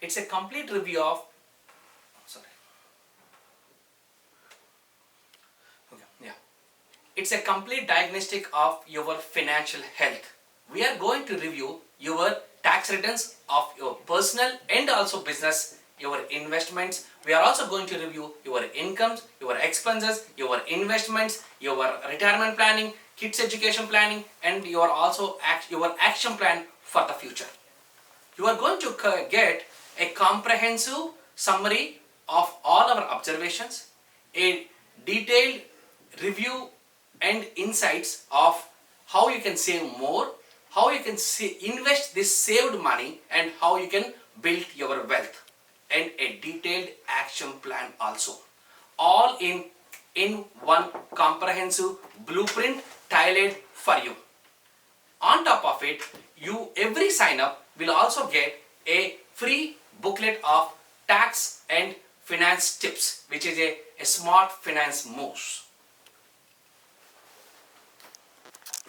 It's a complete review of, sorry, okay, yeah. It's a complete diagnostic of your financial health. We are going to review your tax returns of your personal and also business, your investments. We are also going to review your incomes, your expenses, your investments, your retirement planning, kids education planning, and your also your action plan for the future. You are going to get a comprehensive summary of all our observations, a detailed review and insights of how you can save more, how you can invest this saved money, and how you can build your wealth, and a detailed action plan also, all in one comprehensive blueprint tailored for you. On top of it, every sign up will also get a free booklet of tax and finance tips, which is a smart finance moves.